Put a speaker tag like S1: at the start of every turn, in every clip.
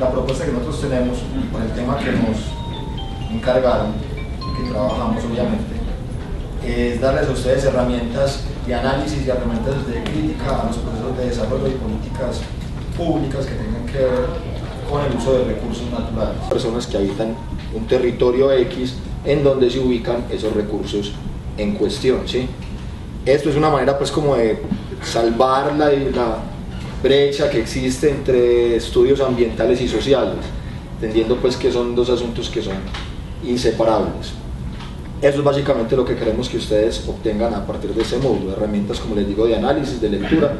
S1: la propuesta que nosotros tenemos, con el tema que nos encargaron, que trabajamos obviamente, es darles a ustedes herramientas de análisis y herramientas de crítica a los procesos de desarrollo y políticas públicas que tengan que ver con el uso de recursos naturales. Personas que habitan un territorio X en donde se ubican esos recursos en cuestión, ¿sí? Esto es una manera pues como de salvar la brecha que existe entre estudios ambientales y sociales, entendiendo pues que son dos asuntos que son inseparables. Eso es básicamente lo que queremos que ustedes obtengan a partir de ese módulo, herramientas, como les digo, de análisis, de lectura,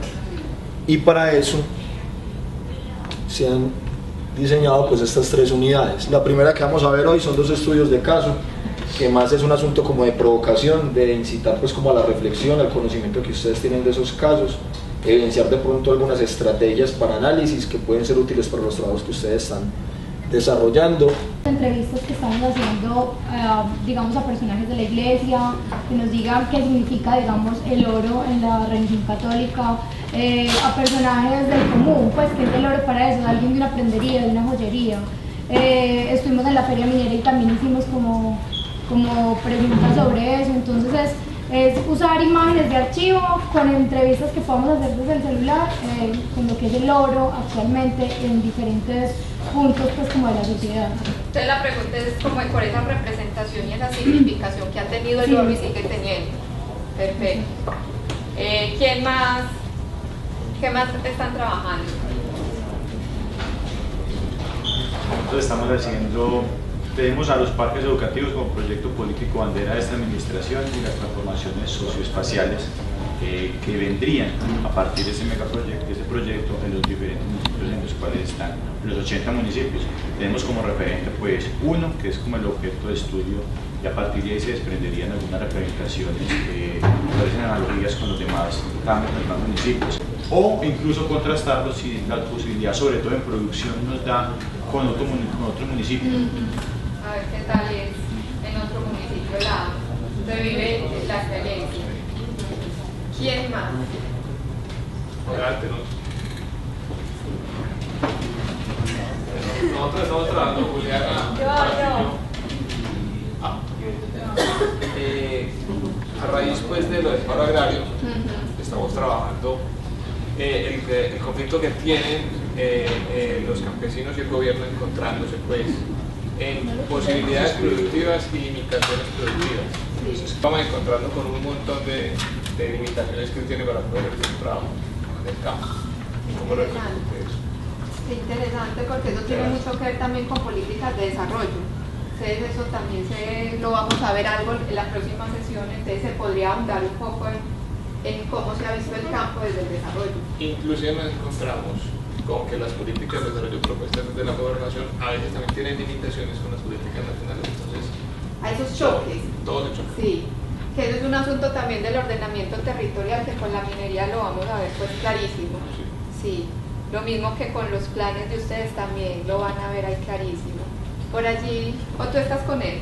S1: y para eso se han diseñado pues estas 3 unidades. La primera que vamos a ver hoy son 2 estudios de caso, que más es un asunto como de provocación, de incitar pues como a la reflexión, al conocimiento que ustedes tienen de esos casos, evidenciar de pronto algunas estrategias para análisis que pueden ser útiles para los trabajos que ustedes están desarrollando.
S2: Entrevistas que estamos haciendo, digamos, a personajes de la iglesia, que nos digan qué significa, digamos, el oro en la religión católica, a personajes del común, pues que es el oro para eso, alguien de una prendería, de una joyería. Estuvimos en la feria minera y también hicimos como preguntas sobre eso, entonces es usar imágenes de archivo con entrevistas que podamos hacer desde el celular, con lo que es el oro actualmente en diferentes puntos pues como de la sociedad.
S3: Entonces la pregunta es como por esa representación y esa significación que ha tenido el oro y sigue teniendo. Perfecto. ¿Quién más? ¿Qué más están trabajando?
S4: Nosotros estamos haciendo, tenemos a los parques educativos como proyecto político bandera de esta administración y las transformaciones socioespaciales que vendrían a partir de ese megaproyecto, de ese proyecto en los diferentes municipios en los cuales están los 80 municipios. Tenemos como referente pues uno, que es como el objeto de estudio, y a partir de ahí se desprenderían algunas representaciones que parecen analogías con los demás cambios de los demás municipios, o incluso contrastarlos si la posibilidad, sobre todo en producción, nos da con otro municipio.
S3: A ver qué tal es en otro municipio se vive la experiencia. ¿Quién más?
S5: Adelante, nosotros estamos trabajando, Juliana. A raíz pues de lo del paro agrario, estamos trabajando el conflicto que tienen los campesinos y el gobierno encontrándose pues en posibilidades productivas y limitaciones productivas. Entonces, estamos encontrando con un montón de limitaciones que tiene para poder hacer un trabajo en el campo. ¿Cómo lo ven ustedes?
S3: Sí, interesante, porque eso tiene mucho que ver también con políticas de desarrollo. Entonces eso también lo vamos a ver algo en la próxima sesión, entonces se podría ahondar un poco en cómo se ha visto el campo desde el desarrollo.
S5: Inclusive nos encontramos con que las políticas de desarrollo propuestas desde la gobernación a veces también tienen limitaciones con las políticas nacionales. Entonces,
S3: a esos choques.
S5: Todos esos choques.
S3: Sí, que eso es un asunto también del ordenamiento territorial, que con la minería lo vamos a ver pues clarísimo. Sí, lo mismo que con los planes de ustedes también lo van a ver ahí clarísimo. Por allí, ¿o tú estás con él?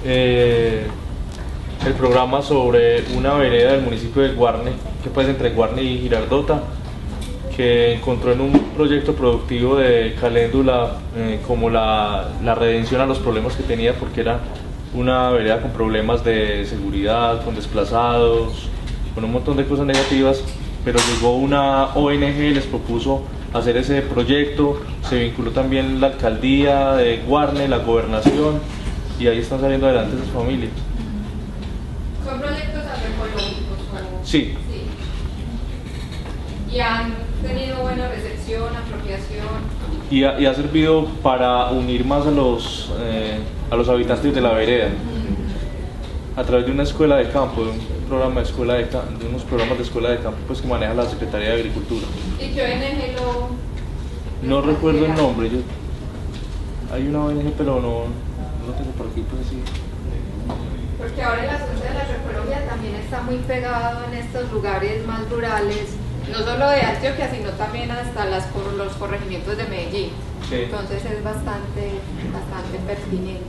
S6: El programa sobre una vereda del municipio de Guarne, que pues entre Guarne y Girardota, que encontró en un proyecto productivo de Caléndula como la redención a los problemas que tenía, porque era una vereda con problemas de seguridad, con desplazados, con un montón de cosas negativas, pero llegó una ONG, les propuso hacer ese proyecto, se vinculó también la alcaldía de Guarne, la gobernación, y ahí están saliendo adelante esas familias.
S3: ¿Son proyectos agroecológicos?
S6: Sí.
S3: ¿Y han tenido buena recepción, apropiación?
S6: Y ha servido para unir más a los habitantes de la vereda, a través de una escuela de campo, de un programa de escuela de unos programas de escuela de campo pues, que maneja la Secretaría de Agricultura.
S3: ¿Y qué ONG
S6: no recuerdo el nombre, hay una ONG pero no lo tengo por aquí pues así.
S3: Porque ahora el asunto de la agroecología también está muy pegado en estos lugares más rurales, no solo de Antioquia, sino también hasta los corregimientos de Medellín. Sí. Entonces es bastante pertinente.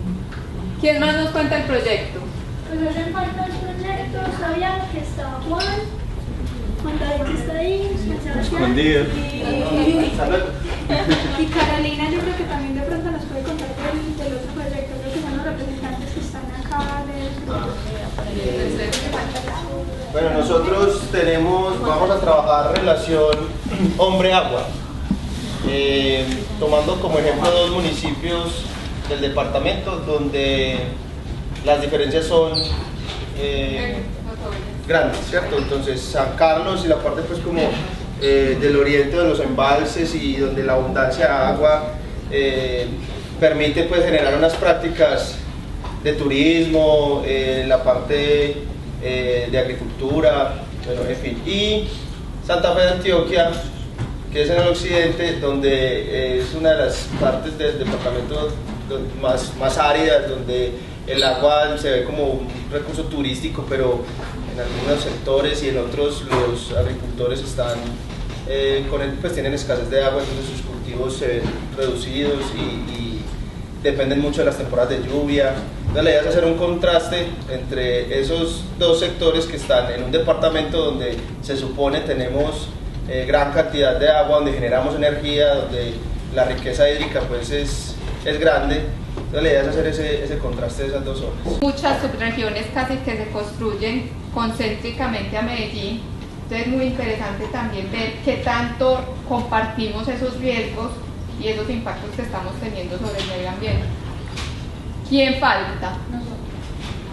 S3: ¿Quién más nos cuenta el proyecto?
S7: Pues hacen falta el proyecto, sabían que está Juan David que está ahí,
S4: escondido.
S7: Y Carolina, yo creo que también de pronto nos puede contar del otro proyecto, creo que son los representantes que están acá.
S8: Bueno, nosotros vamos a trabajar relación hombre-agua, tomando como ejemplo 2 municipios del departamento donde las diferencias son grandes, ¿cierto? Entonces San Carlos y la parte pues como del oriente de los embalses y donde la abundancia de agua permite pues generar unas prácticas de turismo, la parte de agricultura, bueno, en fin. Y Santa Fe de Antioquia, que es en el occidente, donde es una de las partes del departamento más áridas, donde el agua se ve como un recurso turístico, pero en algunos sectores y en otros los agricultores están pues tienen escasez de agua, entonces sus cultivos se ven reducidos y dependen mucho de las temporadas de lluvia. Entonces la idea es hacer un contraste entre esos 2 sectores que están en un departamento donde se supone tenemos gran cantidad de agua, donde generamos energía, donde la riqueza hídrica pues es grande. Entonces la idea es hacer ese contraste de esas 2 zonas.
S3: Muchas subregiones casi que se construyen concéntricamente a Medellín, entonces es muy interesante también ver qué tanto compartimos esos riesgos y esos impactos que estamos teniendo sobre el medio ambiente. ¿Quién falta? Nosotros.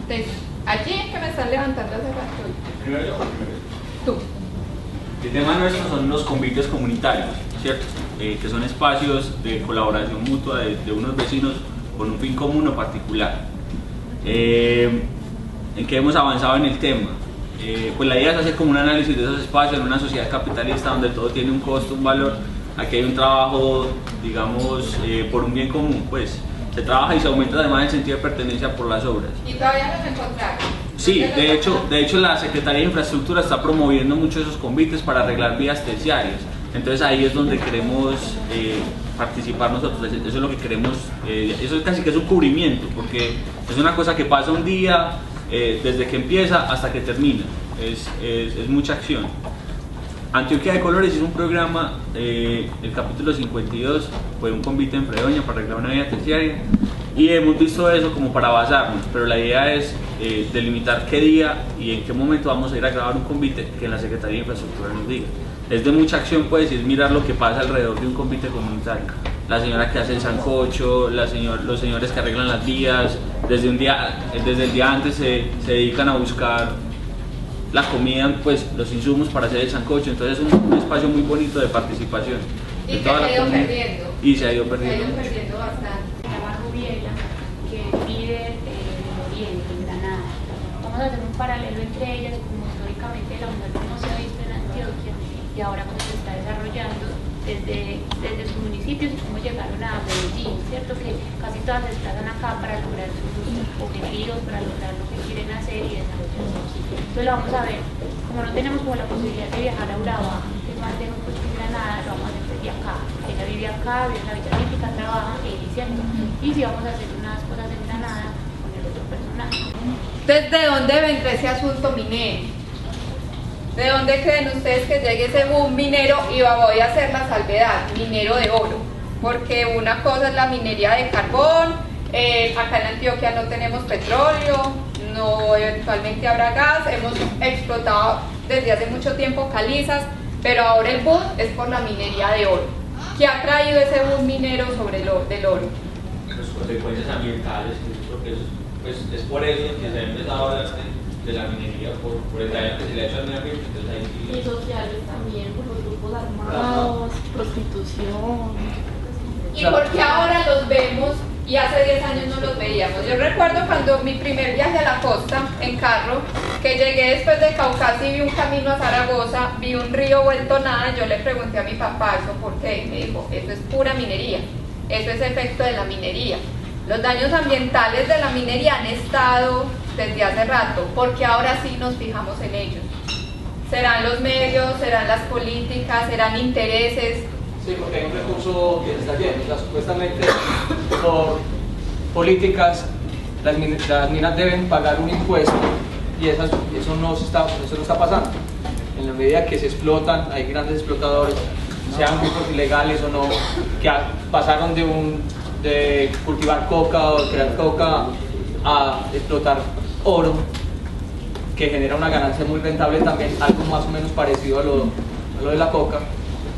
S3: Entonces, allí que me están levantando hace rato.
S9: Primero yo.
S3: Tú.
S9: El tema nuestro son los convites comunitarios, ¿cierto? Que son espacios de colaboración mutua de unos vecinos con un fin común o particular. ¿En qué hemos avanzado en el tema? Pues la idea es hacer como un análisis de esos espacios en una sociedad capitalista donde todo tiene un costo, un valor. Aquí hay un trabajo, digamos, por un bien común, pues se trabaja y se aumenta además el sentido de pertenencia por las obras.
S3: ¿Y todavía nos encontramos?
S9: Sí, de hecho la Secretaría de Infraestructura está promoviendo mucho esos convites para arreglar vías terciarias. Entonces ahí es donde queremos participar nosotros, eso es lo que queremos, eso es casi que es un cubrimiento, porque es una cosa que pasa un día, desde que empieza hasta que termina, es mucha acción. Antioquia de Colores es un programa, el capítulo 52 fue un convite en Fredoña para arreglar una vía terciaria y hemos visto eso como para basarnos, pero la idea es delimitar qué día y en qué momento vamos a ir a grabar un convite que la Secretaría de Infraestructura nos diga. Es de mucha acción pues y es mirar lo que pasa alrededor de un convite comunitario. La señora que hace el sancocho, los señores que arreglan las vías, desde el día antes se dedican a buscar la comida, pues los insumos para hacer el sancocho, entonces es un espacio muy bonito de participación.
S3: Y que se ha ido perdiendo.
S9: Y se ha ido perdiendo.
S3: Se ha ido perdiendo bastante.
S10: Se llama Rubiela, que vive del oriente, en Granada. Vamos a hacer un paralelo entre ellas, como históricamente la mujer no se ha visto en Antioquia y ahora cómo se está desarrollando desde sus municipios y cómo llegaron a Medellín, ¿cierto? Que casi todas se desplazan acá para lograr sus objetivos, para lograr lo que quieren hacer y desarrollarse. Entonces lo vamos a ver, como no tenemos como la posibilidad de viajar a Urabá, que es más lejos pues que Granada, lo vamos a hacer desde acá. Ella vive acá, vive en la Villa Olímpica, trabaja, ¿cierto? Y si vamos a hacer unas cosas en Granada con el otro personaje.
S3: ¿Desde dónde vendrá ese asunto minero? ¿De dónde creen ustedes que llegue ese boom minero? Y voy a hacer la salvedad, minero de oro, porque una cosa es la minería de carbón, acá en Antioquia no tenemos petróleo, no eventualmente habrá gas, hemos explotado desde hace mucho tiempo calizas, pero ahora el boom es por la minería de oro. ¿Qué ha traído ese boom minero sobre del oro?
S9: Las consecuencias ambientales, porque pues, es por eso que se ha empezado a hablar de la minería, por el daño que se le ha hecho al medio ambiente.
S11: Y sociales también, por los grupos armados, prostitución.
S3: ¿Y por qué ahora los vemos y hace 10 años no los veíamos? Yo recuerdo cuando mi primer viaje a la costa en carro, que llegué después de Caucasia y vi un camino a Zaragoza, vi un río vuelto nada, yo le pregunté a mi papá, ¿eso por qué? Y me dijo, eso es pura minería, eso es efecto de la minería. Los daños ambientales de la minería han estado desde hace rato, porque ahora sí nos fijamos en ellos. ¿Serán los medios, serán las políticas, serán intereses?
S12: Sí, porque hay un recurso que se está yendo, o sea, supuestamente por políticas las minas deben pagar un impuesto y eso no está pasando. En la medida que se explotan, hay grandes explotadores sean grupos ilegales o no, que pasaron de cultivar coca o crear coca a explotar oro, que genera una ganancia muy rentable también, algo más o menos parecido a lo de la coca,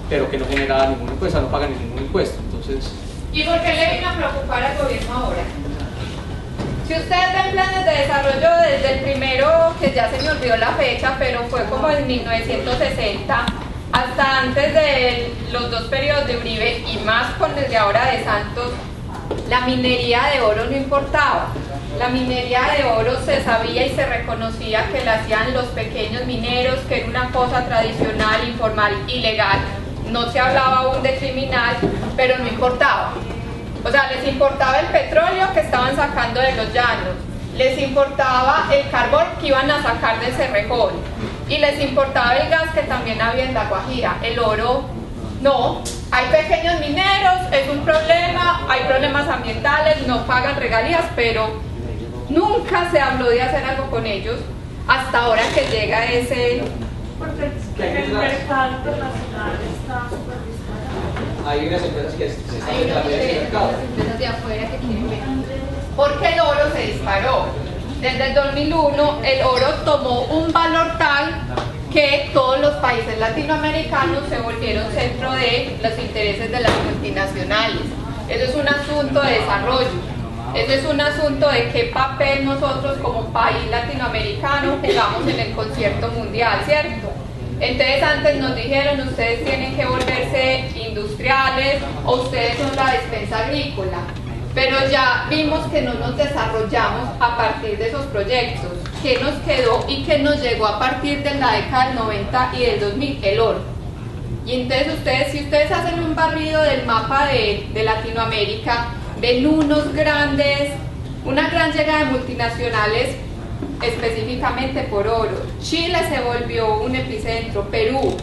S12: pero que no genera ningún impuesto, no paga ningún impuesto. Entonces,
S3: ¿y por qué le vino a preocupar al gobierno ahora? Si ustedes ven planes de desarrollo desde el primero, que ya se me olvidó la fecha, pero fue como en 1960, hasta antes de los dos periodos de Uribe y más con el de ahora de Santos, la minería de oro no importaba. La minería de oro se sabía y se reconocía que la hacían los pequeños mineros, que era una cosa tradicional, informal, ilegal. No se hablaba aún de criminal, pero no importaba. O sea, les importaba el petróleo que estaban sacando de los llanos, les importaba el carbón que iban a sacar de Cerrejón y les importaba el gas que también había en La Guajira. El oro, no. Hay pequeños mineros, es un problema, hay problemas ambientales, no pagan regalías, pero nunca se habló de hacer algo con ellos hasta ahora que llega ese...
S11: Porque el mercado internacional está súper disparado.
S12: hay unas empresas que se están
S3: Hay unas empresas de afuera que quieren venir. Porque el oro se disparó. Desde el 2001 el oro tomó un valor tal que todos los países latinoamericanos se volvieron centro de los intereses de las multinacionales. Eso es un asunto de desarrollo. Eso es un asunto de qué papel nosotros como país latinoamericano jugamos en el concierto mundial, ¿cierto? Entonces antes nos dijeron, ustedes tienen que volverse industriales o ustedes son la despensa agrícola. Pero ya vimos que no nos desarrollamos a partir de esos proyectos. ¿Qué nos quedó y qué nos llegó a partir de la década del 90 y del 2000? El oro. Y entonces ustedes, si ustedes hacen un barrido del mapa de Latinoamérica, ven una gran llegada de multinacionales específicamente por oro. Chile se volvió un epicentro, Perú.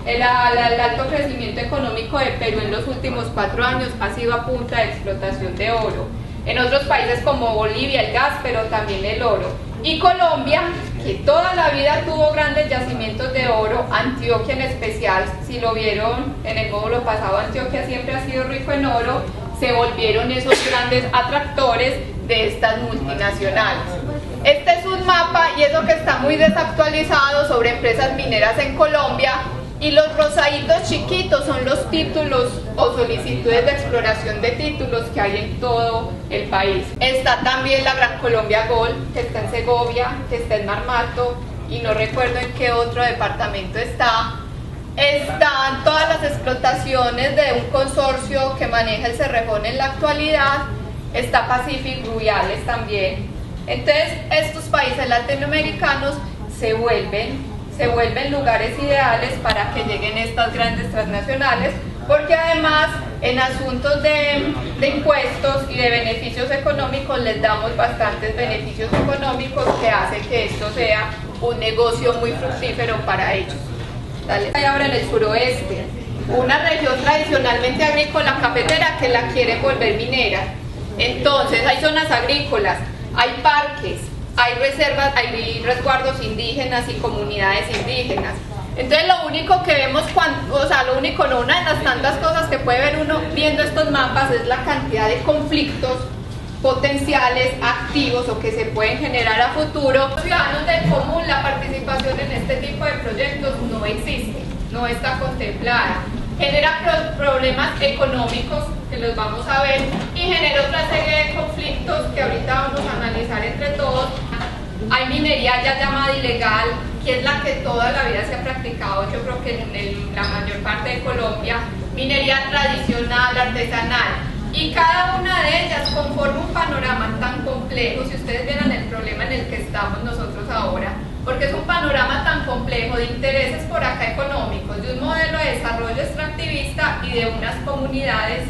S3: El alto crecimiento económico de Perú en los últimos 4 años ha sido a punta de explotación de oro. En otros países como Bolivia el gas, pero también el oro. Y Colombia, que toda la vida tuvo grandes yacimientos de oro, Antioquia en especial, si lo vieron en el módulo pasado, Antioquia siempre ha sido rico en oro, se volvieron esos grandes atractores de estas multinacionales. Este es un mapa, y eso que está muy desactualizado, sobre empresas mineras en Colombia, y los rosaditos chiquitos son los títulos o solicitudes de exploración de títulos que hay en todo el país. Está también la Gran Colombia Gold, que está en Segovia, que está en Marmato, y no recuerdo en qué otro departamento está. Están todas las explotaciones de un consorcio que maneja el Cerrejón en la actualidad. Está Pacific Rubiales también. Entonces estos países latinoamericanos se vuelven lugares ideales para que lleguen estas grandes transnacionales, porque además en asuntos de impuestos y de beneficios económicos les damos bastantes beneficios económicos que hacen que esto sea un negocio muy fructífero para ellos. Hay ahora en el suroeste una región tradicionalmente agrícola cafetera que la quieren volver minera. Entonces hay zonas agrícolas, hay parques, hay reservas, hay resguardos indígenas y comunidades indígenas. Entonces lo único que vemos, una de las tantas cosas que puede ver uno viendo estos mapas es la cantidad de conflictos potenciales, activos o que se pueden generar a futuro. Los ciudadanos del común, la participación en este tipo de proyectos no existe, no está contemplada. Genera problemas económicos que los vamos a ver y genera otra serie de conflictos que ahorita vamos a analizar entre todos. Hay minería ya llamada ilegal, que es la que toda la vida se ha practicado, yo creo que en la mayor parte de Colombia, minería tradicional, artesanal, y cada una de ellas conforma un panorama tan complejo. Si ustedes vieran el problema en el que estamos nosotros ahora, porque es un panorama tan complejo de intereses por acá económicos, de un modelo de desarrollo extractivista y de unas comunidades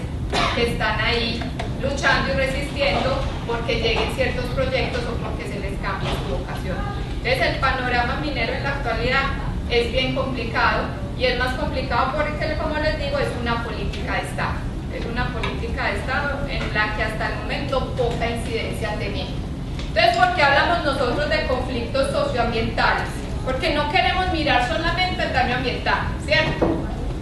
S3: que están ahí luchando y resistiendo porque lleguen ciertos proyectos o porque se les cambie su vocación. Entonces el panorama minero en la actualidad es bien complicado, y es más complicado porque, como les digo, es una política de Estado. Es una política de Estado en la que hasta el momento poca incidencia ha tenido. Entonces, ¿por qué hablamos nosotros de conflictos socioambientales? Porque no queremos mirar solamente el daño ambiental, ¿cierto?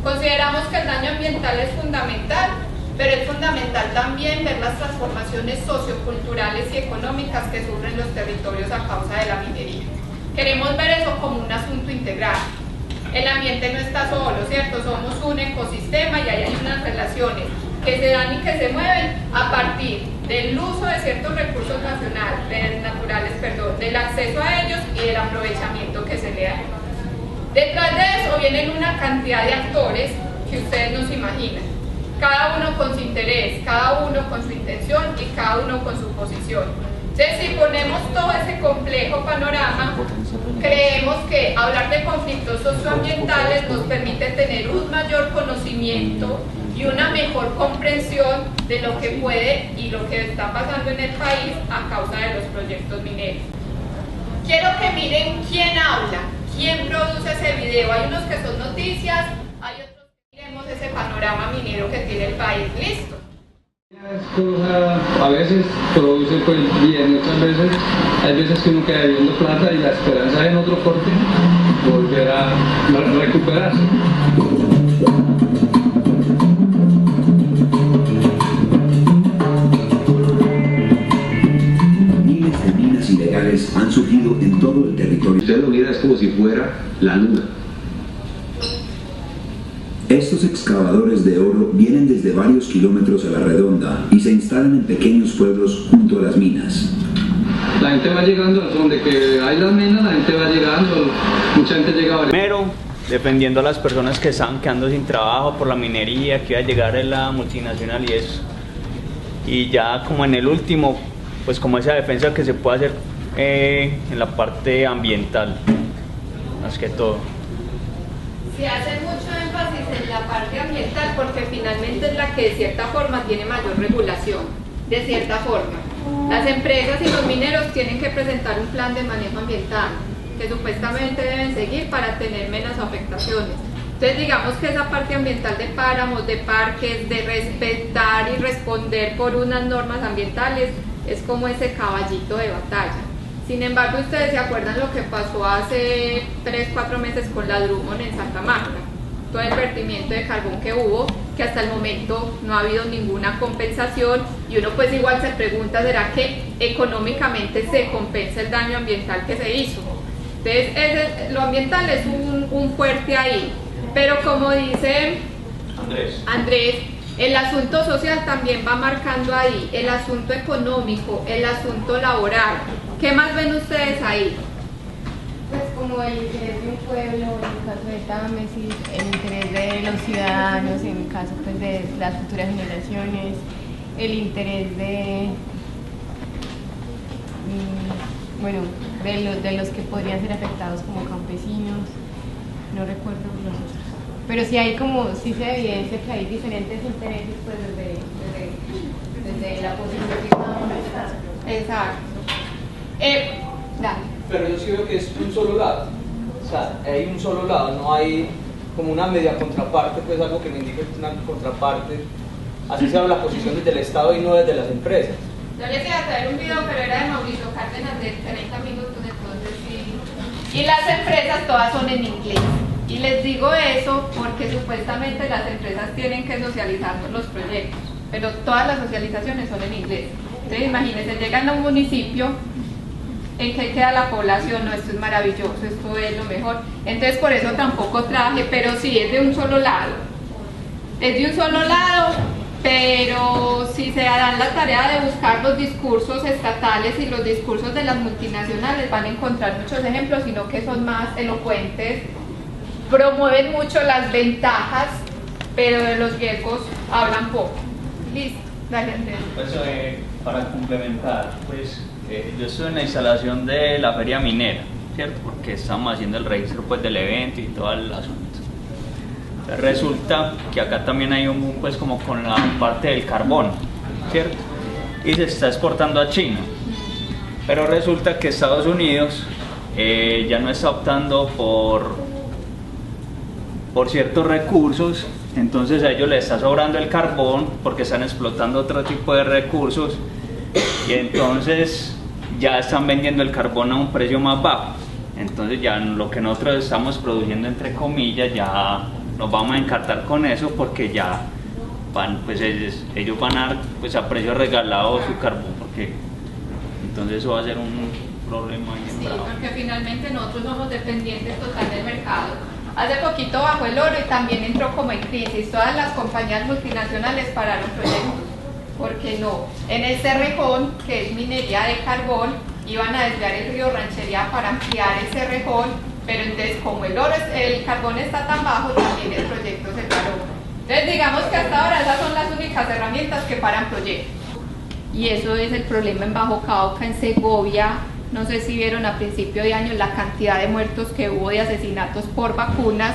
S3: Consideramos que el daño ambiental es fundamental, pero es fundamental también ver las transformaciones socioculturales y económicas que sufren los territorios a causa de la minería. Queremos ver eso como un asunto integral. El ambiente no está solo, ¿cierto? Somos un ecosistema y ahí hay unas relaciones que se dan y que se mueven a partir del uso de ciertos recursos naturales, del acceso a ellos y del aprovechamiento que se le da. Detrás de eso vienen una cantidad de actores que ustedes no se imaginan, cada uno con su interés, cada uno con su intención y cada uno con su posición. Entonces, si ponemos todo ese complejo panorama, creemos que hablar de conflictos socioambientales nos permite tener un mayor conocimiento y una mejor comprensión de lo que puede y lo que está pasando en el país a causa de los proyectos mineros. Quiero que miren quién habla, quién produce ese video. Hay unos que son noticias, hay otros que miremos ese panorama minero que tiene el país. ¿Listo?
S13: A veces produce pues bien, otras veces hay veces que uno queda viendo plata y la esperanza es en otro corte volver a recuperarse.
S14: Miles de minas ilegales han surgido en todo el territorio.
S15: Usted lo mira, es como si fuera la luna.
S14: Estos excavadores de oro vienen desde varios kilómetros a la redonda y se instalan en pequeños pueblos junto a las minas.
S13: La gente va llegando, donde que hay las minas, la gente va llegando, mucha gente llega.
S9: Primero, dependiendo a las personas que estaban quedando sin trabajo por la minería, que iba a llegar en la multinacional y eso. Y ya como en el último, pues como esa defensa que se puede hacer en la parte ambiental, más que todo.
S3: Se hace mucho énfasis en la parte ambiental porque finalmente es la que de cierta forma tiene mayor regulación, de cierta forma. Las empresas y los mineros tienen que presentar un plan de manejo ambiental que supuestamente deben seguir para tener menos afectaciones. Entonces digamos que esa parte ambiental de páramos, de parques, de respetar y responder por unas normas ambientales es como ese caballito de batalla. Sin embargo, ustedes se acuerdan lo que pasó hace 3-4 meses con la Drummond en Santa Marta, todo el vertimiento de carbón que hubo, que hasta el momento no ha habido ninguna compensación y uno pues igual se pregunta, ¿será que económicamente se compensa el daño ambiental que se hizo? Entonces lo ambiental es un fuerte ahí, pero como dice Andrés, el asunto social también va marcando ahí, el asunto económico, el asunto laboral. ¿Qué más ven ustedes ahí?
S2: Pues como el interés de un pueblo, en el caso de Támesis, el interés de los ciudadanos, en el caso pues, de las futuras generaciones, el interés de, bueno, de los que podrían ser afectados como campesinos, no recuerdo los otros. Pero sí hay como, sí se evidencia que hay diferentes intereses pues desde la posición que cada uno está.
S3: Exacto.
S12: Pero yo sí veo que es un solo lado, o sea, hay un solo lado, no hay como una media contraparte, pues algo que me indique una contraparte, así se habla la posición desde el Estado y no desde las empresas.
S3: Yo les iba a traer un video, pero era de Mauricio Cárdenas de 30 minutos, entonces sí. Y las empresas todas son en inglés. Y les digo eso porque supuestamente las empresas tienen que socializar los proyectos, pero todas las socializaciones son en inglés. Entonces imagínense, llegan a un municipio, ¿en qué queda la población? No, esto es maravilloso, esto es lo mejor. Entonces por eso tampoco traje, pero sí es de un solo lado. Es de un solo lado, pero si se dan la tarea de buscar los discursos estatales y los discursos de las multinacionales, van a encontrar muchos ejemplos, sino que son más elocuentes, promueven mucho las ventajas, pero de los riesgos hablan poco. Listo, dale Andrés.
S9: Pues para complementar, pues yo estuve en la instalación de la feria minera, ¿cierto? Porque estamos haciendo el registro pues del evento y todo el asunto. Entonces, resulta que acá también hay un boom pues como con la parte del carbón, ¿cierto? Y se está exportando a China. Pero resulta que Estados Unidos ya no está optando por ciertos recursos, entonces a ellos les está sobrando el carbón porque están explotando otro tipo de recursos y entonces ya están vendiendo el carbón a un precio más bajo. Entonces ya lo que nosotros estamos produciendo entre comillas ya nos vamos a encartar con eso porque ya van, pues ellos van a dar pues a precio regalado su carbón, porque entonces eso va a ser un problema bien bravo.
S3: Sí, porque finalmente nosotros somos dependientes total del mercado. Hace poquito bajó el oro y también entró como en crisis. Todas las compañías multinacionales pararon proyectos. Porque no, en el Cerrejón, que es minería de carbón, iban a desviar el río Ranchería para ampliar el Cerrejón, pero entonces como el carbón está tan bajo, también el proyecto se paró. Entonces digamos que hasta ahora esas son las únicas herramientas que paran proyectos. Y eso es el problema en Bajo Cauca, en Segovia. No sé si vieron a principio de año la cantidad de muertos que hubo de asesinatos por vacunas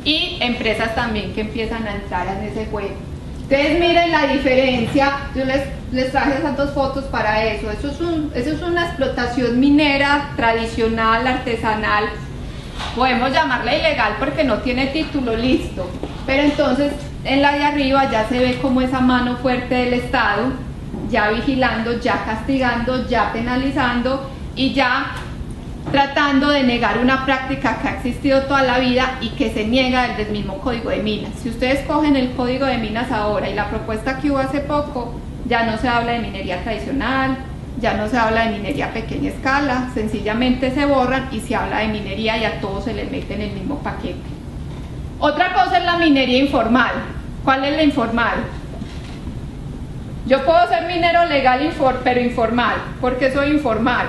S3: y empresas también que empiezan a entrar en ese juego. Ustedes miren la diferencia, yo les traje esas dos fotos para eso. Eso es una explotación minera tradicional, artesanal, podemos llamarla ilegal porque no tiene título, listo, pero entonces en la de arriba ya se ve como esa mano fuerte del Estado, ya vigilando, ya castigando, ya penalizando y ya tratando de negar una práctica que ha existido toda la vida y que se niega desde el mismo Código de Minas. Si ustedes cogen el Código de Minas ahora y la propuesta que hubo hace poco, ya no se habla de minería tradicional, ya no se habla de minería a pequeña escala, sencillamente se borran y se habla de minería y a todos se les mete en el mismo paquete. Otra cosa es la minería informal. ¿Cuál es la informal? Yo puedo ser minero legal pero informal. ¿Por qué soy informal?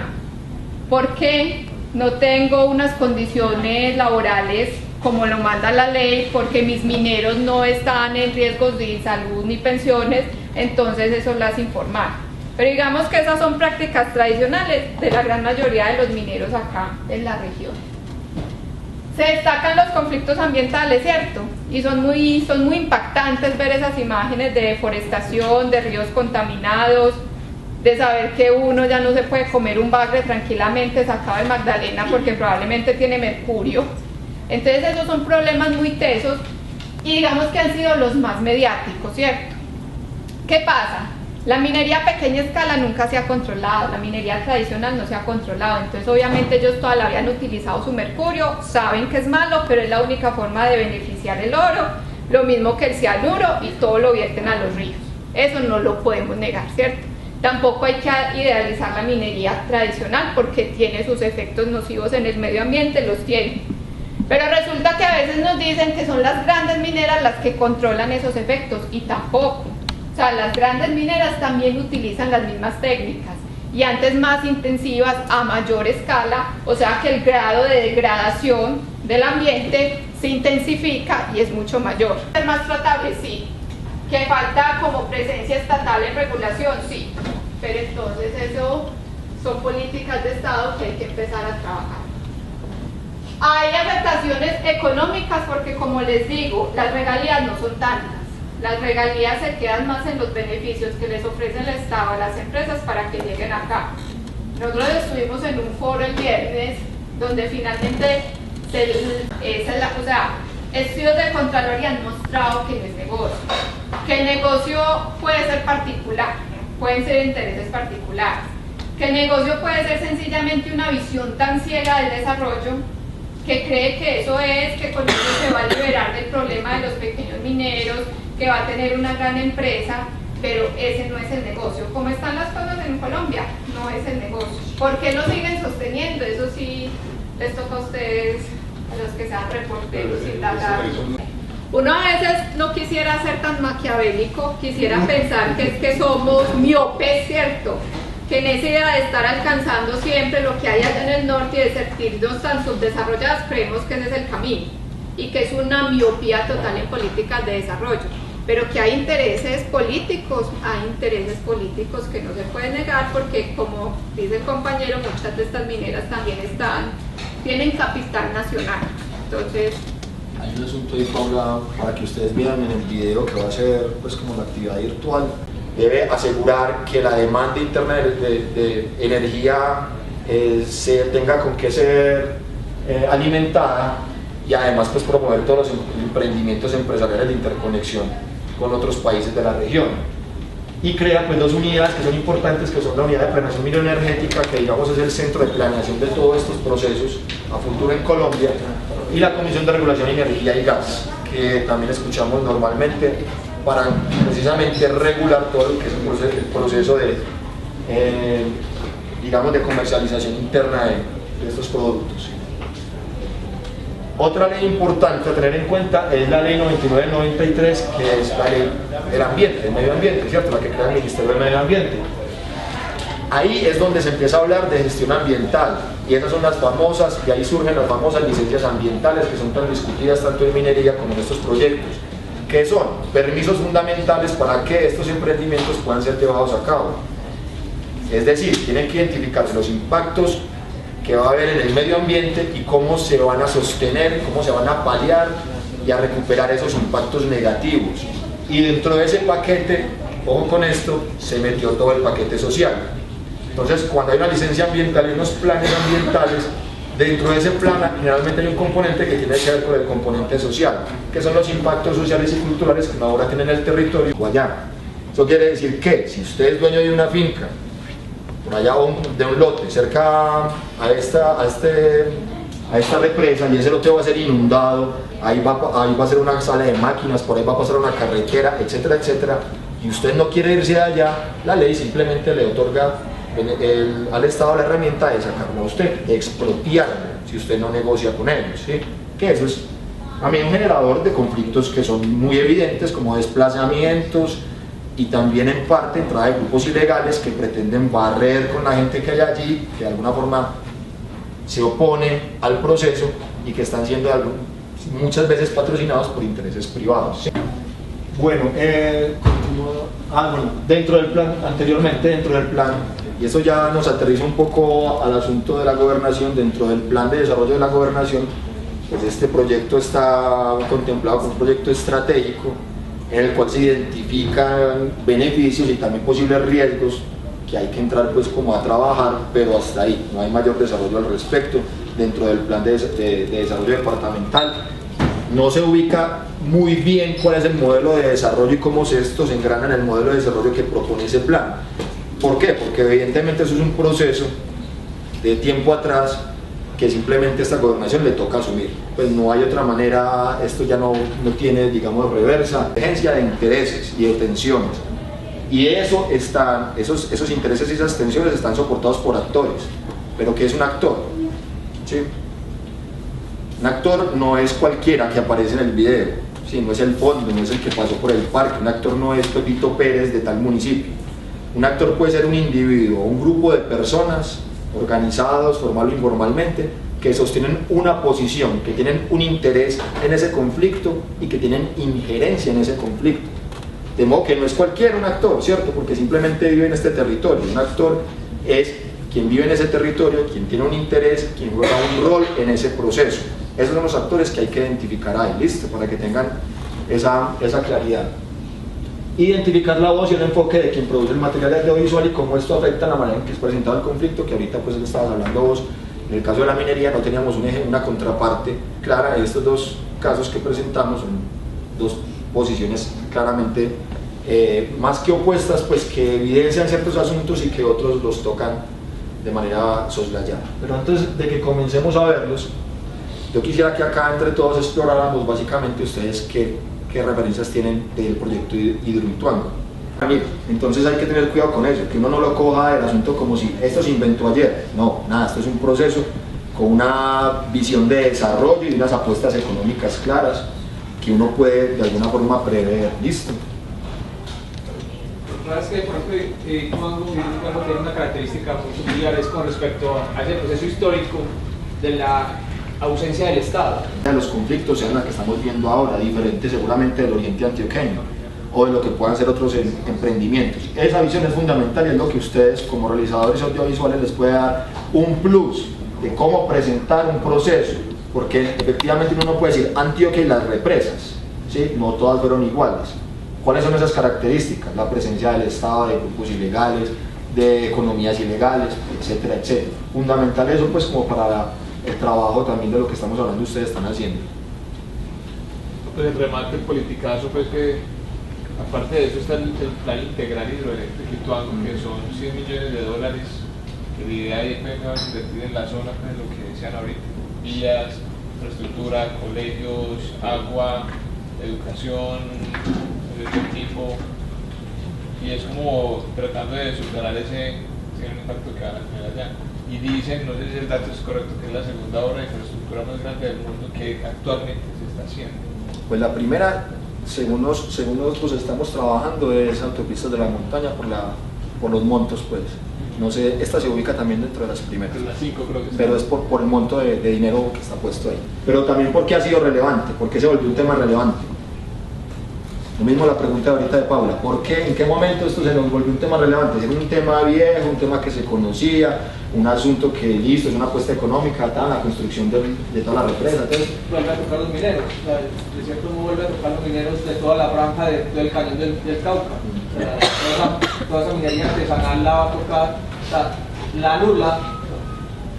S3: Porque no tengo unas condiciones laborales como lo manda la ley, porque mis mineros no están en riesgos de salud ni pensiones, entonces eso lo hace informal. Pero digamos que esas son prácticas tradicionales de la gran mayoría de los mineros acá en la región. Se destacan los conflictos ambientales, ¿cierto? Y son muy impactantes ver esas imágenes de deforestación, de ríos contaminados, de saber que uno ya no se puede comer un bagre tranquilamente sacado del Magdalena porque probablemente tiene mercurio. Entonces esos son problemas muy tesos y digamos que han sido los más mediáticos, ¿cierto? ¿Qué pasa? La minería a pequeña escala nunca se ha controlado, la minería tradicional no se ha controlado, entonces obviamente ellos todavía habían utilizado su mercurio, saben que es malo, pero es la única forma de beneficiar el oro, lo mismo que el cianuro y todo lo vierten a los ríos. Eso no lo podemos negar, ¿cierto? Tampoco hay que idealizar la minería tradicional porque tiene sus efectos nocivos en el medio ambiente, los tiene. Pero resulta que a veces nos dicen que son las grandes mineras las que controlan esos efectos y tampoco. O sea, las grandes mineras también utilizan las mismas técnicas y antes más intensivas a mayor escala, o sea que el grado de degradación del ambiente se intensifica y es mucho mayor. ¿Es más tratable? Sí. ¿Que falta como presencia estatal en regulación? Sí. Pero entonces eso son políticas de Estado que hay que empezar a trabajar. Hay afectaciones económicas porque, como les digo, las regalías no son tantas. Las regalías se quedan más en los beneficios que les ofrece el Estado a las empresas para que lleguen acá. Nosotros estuvimos en un foro el viernes donde finalmente estudios de Contraloría han mostrado que no es negocio. Que el negocio puede ser particular, pueden ser intereses particulares. Que el negocio puede ser sencillamente una visión tan ciega del desarrollo que cree que eso es, que con eso se va a liberar del problema de los pequeños mineros, que va a tener una gran empresa, pero ese no es el negocio. ¿Cómo están las cosas en Colombia? No es el negocio. ¿Por qué lo siguen sosteniendo? Eso sí les toca a ustedes, a los que sean reporteros, indagar. Uno a veces no quisiera ser tan maquiavélico, quisiera pensar que es que somos miopes, ¿cierto? Que en esa idea de estar alcanzando siempre lo que hay allá en el norte y de sentirnos tan subdesarrollados, creemos que ese es el camino y que es una miopía total en políticas de desarrollo, pero que hay intereses políticos que no se pueden negar porque, como dice el compañero, muchas de estas mineras también tienen capital nacional. Entonces,
S1: hay un asunto ahí, Paula, para que ustedes vean en el video que va a ser pues como la actividad virtual. Debe asegurar que la demanda interna de energía se tenga con qué ser alimentada y además pues promover todos los emprendimientos empresariales de interconexión con otros países de la región. Y crea pues dos unidades que son importantes, que son la unidad de planeación mineroenergética, que digamos es el centro de planeación de todos estos procesos a futuro en Colombia, y la Comisión de Regulación de Energía y Gas, que también escuchamos normalmente para precisamente regular todo lo que es el proceso de, digamos, de comercialización interna de estos productos. Otra ley importante a tener en cuenta es la ley 9993, que es la ley del ambiente, del medio ambiente, ¿cierto? La que crea el Ministerio del Medio Ambiente. Ahí es donde se empieza a hablar de gestión ambiental, y esas son las famosas, y ahí surgen las famosas licencias ambientales que son tan discutidas tanto en minería como en estos proyectos, que son permisos fundamentales para que estos emprendimientos puedan ser llevados a cabo. Es decir, tienen que identificarse los impactos que va a haber en el medio ambiente y cómo se van a sostener, cómo se van a paliar y a recuperar esos impactos negativos. Y dentro de ese paquete, ojo con esto, se metió todo el paquete social. Entonces, cuando hay una licencia ambiental y unos planes ambientales, dentro de ese plan generalmente hay un componente que tiene que ver con el componente social, que son los impactos sociales y culturales que ahora tienen el territorio o allá. Eso quiere decir que si usted es dueño de una finca, por allá de un lote, cerca a esta represa, y ese lote va a ser inundado, ahí va a ser una sala de máquinas, por ahí va a pasar una carretera, etcétera, etcétera, y usted no quiere irse de allá, la ley simplemente le otorga al Estado la herramienta de sacarlo a usted, de expropiarlo, si usted no negocia con ellos, ¿sí? Que eso es también un generador de conflictos que son muy evidentes, como desplazamientos, y también en parte entrada de grupos ilegales que pretenden barrer con la gente que hay allí, que de alguna forma se opone al proceso y que están siendo muchas veces patrocinados por intereses privados. Bueno, dentro del plan, anteriormente dentro del plan, y eso ya nos aterriza un poco al asunto de la gobernación, dentro del plan de desarrollo de la gobernación, pues este proyecto está contemplado como un proyecto estratégico en el cual se identifican beneficios y también posibles riesgos que hay que entrar pues como a trabajar, pero hasta ahí, no hay mayor desarrollo al respecto. Dentro del plan de desarrollo departamental no se ubica muy bien cuál es el modelo de desarrollo y cómo esto se engrana en el modelo de desarrollo que propone ese plan. ¿Por qué? Porque evidentemente eso es un proceso de tiempo atrás que simplemente esta gobernación le toca asumir. Pues no hay otra manera, esto ya no tiene, digamos, reversa, agencia de intereses y de tensiones. Y esos intereses y esas tensiones están soportados por actores. ¿Pero qué es un actor? ¿Sí? Un actor no es cualquiera que aparece en el video, ¿sí? No es el fondo, no es el que pasó por el parque. Un actor no es Pepito Pérez de tal municipio. Un actor puede ser un individuo, un grupo de personas organizados, formal o informalmente, que sostienen una posición, que tienen un interés en ese conflicto y que tienen injerencia en ese conflicto. De modo que no es cualquiera un actor, ¿cierto? Porque simplemente vive en este territorio. Un actor es quien vive en ese territorio, quien tiene un interés, quien juega un rol en ese proceso. Esos son los actores que hay que identificar ahí, ¿listo? Para que tengan esa claridad. Identificar la voz y el enfoque de quien produce el material audiovisual y cómo esto afecta la manera en que es presentado el conflicto, que ahorita pues le estabas hablando vos. En el caso de la minería no teníamos una contraparte clara. Estos dos casos que presentamos son dos posiciones claramente más que opuestas, pues que evidencian ciertos asuntos y que otros los tocan de manera soslayada. Pero antes de que comencemos a verlos, yo quisiera que acá entre todos exploráramos básicamente ustedes qué referencias tienen del proyecto Hidroituango. Entonces hay que tener cuidado con eso, que uno no lo coja del asunto como si esto se inventó ayer. No, nada, esto es un proceso con una visión de desarrollo y unas apuestas económicas claras que uno puede de alguna forma prever. ¿Listo?
S12: La verdad es que, por ejemplo, Hidroituango tiene una característica muy similar con respecto a ese proceso histórico de la ausencia del Estado.
S1: Los conflictos sean los que estamos viendo ahora, diferentes seguramente del oriente antioqueño o de lo que puedan ser otros emprendimientos. Esa visión es fundamental y es lo que ustedes como realizadores audiovisuales les puede dar un plus de cómo presentar un proceso, porque efectivamente uno no puede decir Antioquia y las represas, ¿sí? No todas fueron iguales. ¿Cuáles son esas características? La presencia del Estado, de grupos ilegales, de economías ilegales, etcétera, etcétera. Fundamental eso pues como para el trabajo también de lo que estamos hablando ustedes están haciendo.
S5: Pues el remate, el politicazo, pues que aparte de eso está el plan integral hidroeléctrico Hidroituango, que son $100 millones, que la idea es invertir en la zona, pues lo que decían ahorita, vías, infraestructura, colegios, agua, educación de este tipo, y es como tratando de superar ese impacto que van a tener allá. Y dicen, no sé si el dato es correcto, que es la segunda obra de infraestructura más grande del mundo que actualmente se está haciendo.
S1: Pues la primera, según nosotros estamos trabajando, es Autopistas de la Montaña por los montos, pues. No sé, esta se ubica también dentro de las primeras.
S5: Las 5 creo que
S1: pero es por el monto de dinero que está puesto ahí. Pero también porque ha sido relevante, porque se volvió un tema relevante. Lo mismo la pregunta ahorita de Paula, ¿por qué, en qué momento esto se nos volvió un tema relevante? ¿Es un tema viejo, un tema que se conocía, un asunto que listo, es una apuesta económica, la construcción de toda la represa? Entonces,
S12: vuelve a tocar los mineros, de cierto modo vuelve a tocar los mineros de toda la franja del cañón del Cauca. Toda esa minería artesanal la va a tocar, la anula,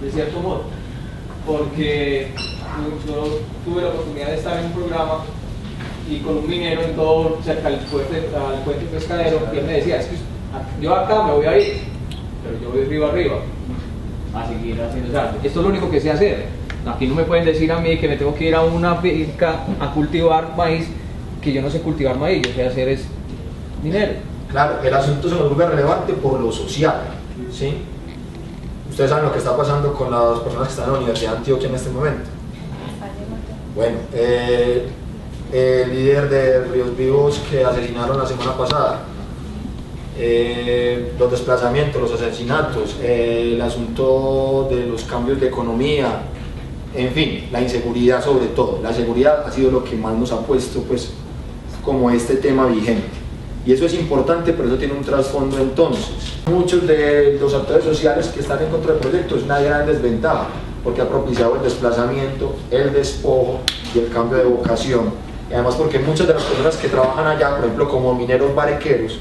S12: de cierto modo, porque yo tuve la oportunidad de estar en un programa y con un minero en todo cerca del puente pescadero, y él me decía, es que yo acá me voy a ir, pero yo voy arriba a seguir haciendo, o sea, esto es lo único que sé hacer. Aquí no me pueden decir a mí que me tengo que ir a una finca a cultivar maíz, que yo no sé cultivar maíz, yo sé hacer es minero.
S1: Claro, el asunto se nos vuelve relevante por lo social, ¿sí? Ustedes saben lo que está pasando con las personas que están en la Universidad de Antioquia en este momento. Bueno, el líder de Ríos Vivos que asesinaron la semana pasada, los desplazamientos, los asesinatos, el asunto de los cambios de economía, en fin, la inseguridad sobre todo. La seguridad ha sido lo que más nos ha puesto pues como este tema vigente. Y eso es importante, pero eso tiene un trasfondo entonces. Muchos de los actores sociales que están en contra del proyecto es una gran desventaja, porque ha propiciado el desplazamiento, el despojo y el cambio de vocación. Y además porque muchas de las personas que trabajan allá, por ejemplo como mineros barequeros,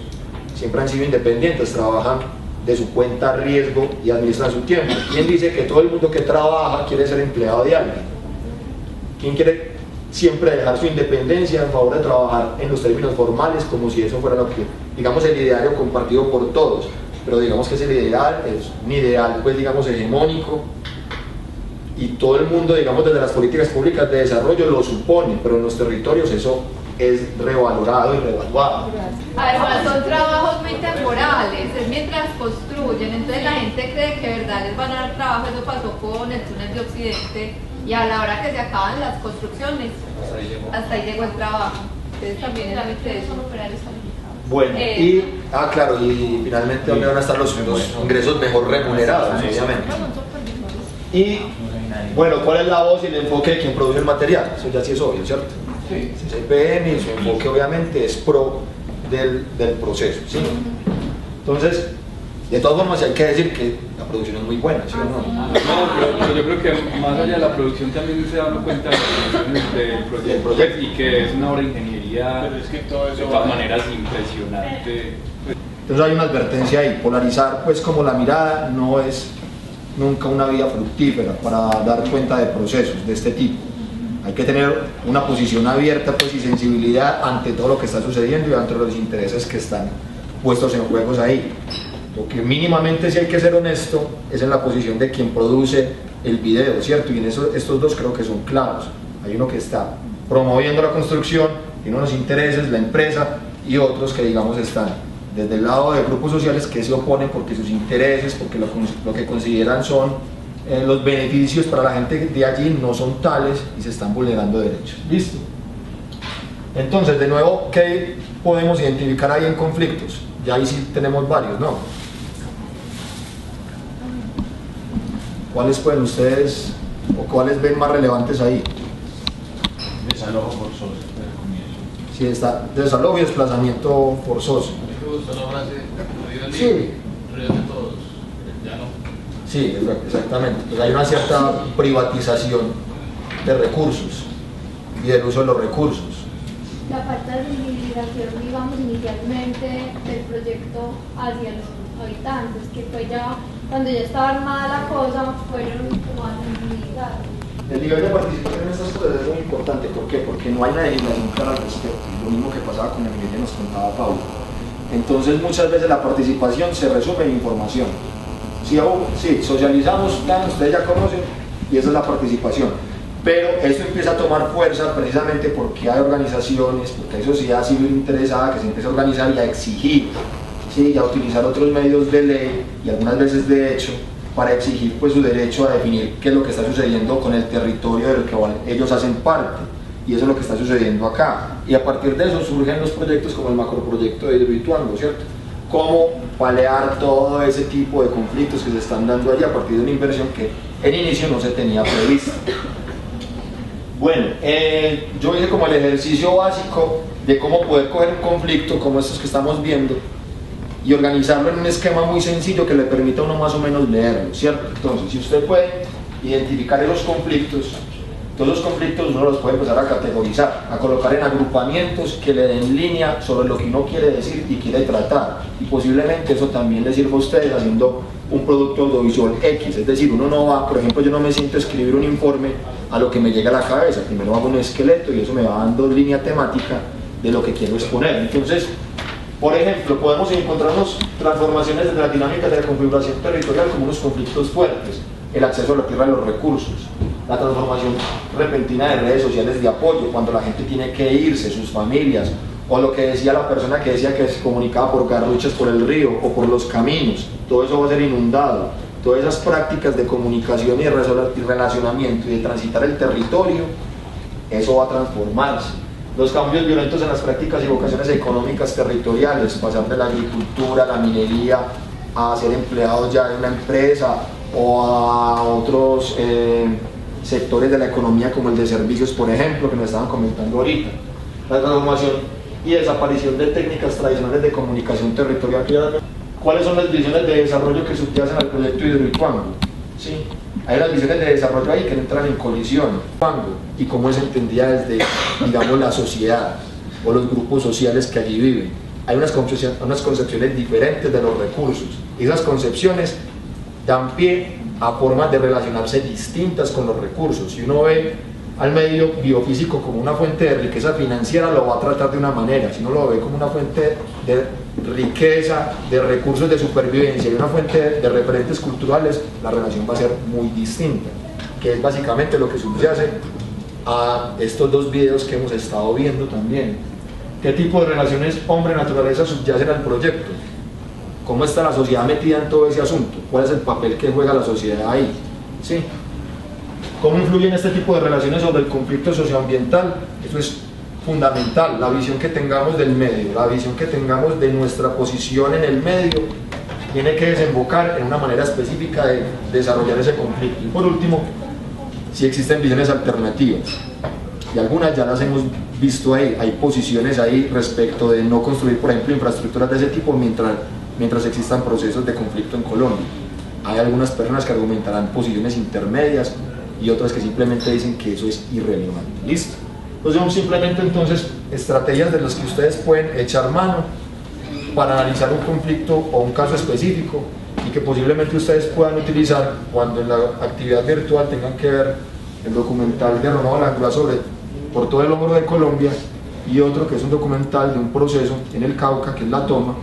S1: siempre han sido independientes, trabajan de su cuenta a riesgo y administran su tiempo. ¿Quién dice que todo el mundo que trabaja quiere ser empleado de alguien? ¿Quién quiere siempre dejar su independencia en favor de trabajar en los términos formales como si eso fuera lo que, digamos, el ideario compartido por todos? Pero digamos que ese ideal es un ideal, pues digamos, hegemónico, y todo el mundo, digamos, desde las políticas públicas de desarrollo lo supone, pero en los territorios eso es revalorado y revaluado.
S3: Además son trabajos muy temporales, es mientras construyen, entonces la gente cree que de verdad les van a dar trabajo. Eso pasó con el túnel de Occidente, y a la hora que se acaban las construcciones, hasta ahí llegó el trabajo. Entonces también es eso.
S1: Bueno, claro, y finalmente ¿dónde van a estar los ingresos mejor remunerados, obviamente? Y bueno, ¿cuál es la voz y el enfoque de quien produce el material? Eso ya sí es obvio, ¿cierto? Sí. CPN, y su enfoque obviamente es pro del proceso, ¿sí? Entonces, de todas formas hay que decir que la producción es muy buena, ¿sí o no?
S13: Pero yo creo que más allá de la producción también se dan cuenta de las del proyecto y que es una obra de ingeniería, pero es que todo eso de todas maneras impresionante.
S1: Entonces hay una advertencia ahí, polarizar pues como la mirada no es nunca una vía fructífera para dar cuenta de procesos de este tipo. Hay que tener una posición abierta pues, y sensibilidad ante todo lo que está sucediendo y ante los intereses que están puestos en juegos ahí. Lo que mínimamente sí hay que ser honesto es en la posición de quien produce el video, ¿cierto? Y en eso, estos dos creo que son claros. Hay uno que está promoviendo la construcción, tiene unos intereses, la empresa, y otros que digamos están desde el lado de grupos sociales que se oponen porque sus intereses, porque lo que consideran son los beneficios para la gente de allí no son tales y se están vulnerando derechos. ¿Listo? Entonces, de nuevo, ¿qué podemos identificar ahí en conflictos? Ya ahí sí tenemos varios, ¿no? ¿Cuáles pueden ustedes, o cuáles ven más relevantes ahí?
S4: Desalojo forzoso.
S1: Sí, está desalojo y desplazamiento forzoso.
S5: Me gusta la frase,
S1: sí.
S5: Río de todos, ya no.
S1: Sí, exactamente. Pues hay una cierta privatización de recursos y del uso de los recursos.
S2: La falta de sensibilización, digamos, inicialmente del proyecto hacia los habitantes, que fue ya, cuando ya estaba armada la cosa, fueron como a sensibilizar.
S1: El nivel de participación en estas cosas es muy importante. ¿Por qué? Porque no hay una legislación clara al respecto. Lo mismo que pasaba con el que nos contaba Pablo. Entonces muchas veces la participación se resume en información. Sí, socializamos, ustedes ya conocen, y esa es la participación. Pero esto empieza a tomar fuerza precisamente porque hay organizaciones, porque hay sociedad civil interesada que se empieza a organizar y a exigir, ¿sí? Y a utilizar otros medios de ley y algunas veces de hecho para exigir pues su derecho a definir qué es lo que está sucediendo con el territorio del que ellos hacen parte. Y eso es lo que está sucediendo acá. Y a partir de eso surgen los proyectos como el macroproyecto de Hidroituango, ¿cierto? Cómo paliar todo ese tipo de conflictos que se están dando allí a partir de una inversión que en inicio no se tenía prevista. Bueno, yo hice como el ejercicio básico de cómo poder coger un conflicto como estos que estamos viendo y organizarlo en un esquema muy sencillo que le permita a uno más o menos leerlo, ¿cierto? Entonces, si usted puede identificar esos conflictos, todos los conflictos uno los puede empezar a categorizar, a colocar en agrupamientos que le den línea sobre lo que uno quiere decir y quiere tratar, y posiblemente eso también le sirva a ustedes haciendo un producto audiovisual X, es decir, uno no va, por ejemplo, yo no me siento a escribir un informe a lo que me llega a la cabeza, primero hago un esqueleto y eso me va dando línea temática de lo que quiero exponer. Entonces, por ejemplo, podemos encontrarnos transformaciones de la dinámica de la configuración territorial como unos conflictos fuertes, el acceso a la tierra y los recursos, la transformación repentina de redes sociales de apoyo, cuando la gente tiene que irse, sus familias, o lo que decía la persona que decía que se comunicaba por garruchas por el río o por los caminos, todo eso va a ser inundado. Todas esas prácticas de comunicación y de relacionamiento y de transitar el territorio, eso va a transformarse. Los cambios violentos en las prácticas y vocaciones económicas territoriales, pasar de la agricultura, a la minería, a ser empleados ya de una empresa o a otros sectores de la economía como el de servicios, por ejemplo, que nos estaban comentando ahorita. La transformación y desaparición de técnicas tradicionales de comunicación territorial. ¿Cuáles son las visiones de desarrollo que subyacen al proyecto Hidroituango? ¿Sí? Hay unas visiones de desarrollo ahí que entran en colisión. Y cómo es entendida desde, digamos, la sociedad o los grupos sociales que allí viven. Hay unas concepciones diferentes de los recursos. Y esas concepciones dan pie a formas de relacionarse distintas con los recursos. Si uno ve al medio biofísico como una fuente de riqueza financiera, lo va a tratar de una manera. Si uno lo ve como una fuente de riqueza, de recursos de supervivencia y una fuente de referentes culturales, la relación va a ser muy distinta, que es básicamente lo que subyace a estos dos videos que hemos estado viendo también. ¿Qué tipo de relaciones hombre-naturaleza subyacen al proyecto? ¿Cómo está la sociedad metida en todo ese asunto? ¿Cuál es el papel que juega la sociedad ahí? ¿Sí? ¿Cómo influyen este tipo de relaciones sobre el conflicto socioambiental? Eso es fundamental, la visión que tengamos del medio, la visión que tengamos de nuestra posición en el medio, tiene que desembocar en una manera específica de desarrollar ese conflicto. Y por último, si existen visiones alternativas, y algunas ya las hemos visto ahí, hay posiciones ahí respecto de no construir, por ejemplo, infraestructuras de ese tipo mientras existan procesos de conflicto en Colombia. Hay algunas personas que argumentarán posiciones intermedias y otras que simplemente dicen que eso es irrelevante. ¿Listo? Entonces son simplemente entonces estrategias de las que ustedes pueden echar mano para analizar un conflicto o un caso específico y que posiblemente ustedes puedan utilizar cuando en la actividad virtual tengan que ver el documental de Ronaldo Langlois sobre Por todo el hombro de Colombia y otro que es un documental de un proceso en el Cauca, que es la toma,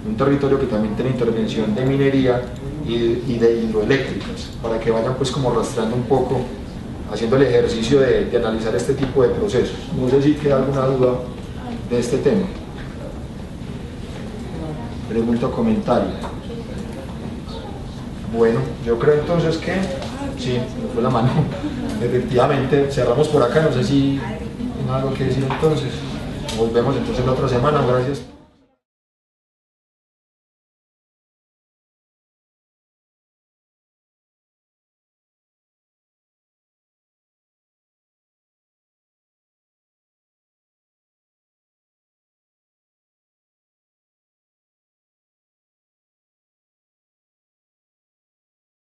S1: un territorio que también tiene intervención de minería y de hidroeléctricas, para que vayan pues como rastreando un poco, haciendo el ejercicio de analizar este tipo de procesos. No sé si queda alguna duda de este tema. Pregunta o comentario. Bueno, yo creo entonces que sí, me fue la mano. Efectivamente, cerramos por acá, no sé si tiene algo que decir entonces. Nos vemos entonces la otra semana, gracias.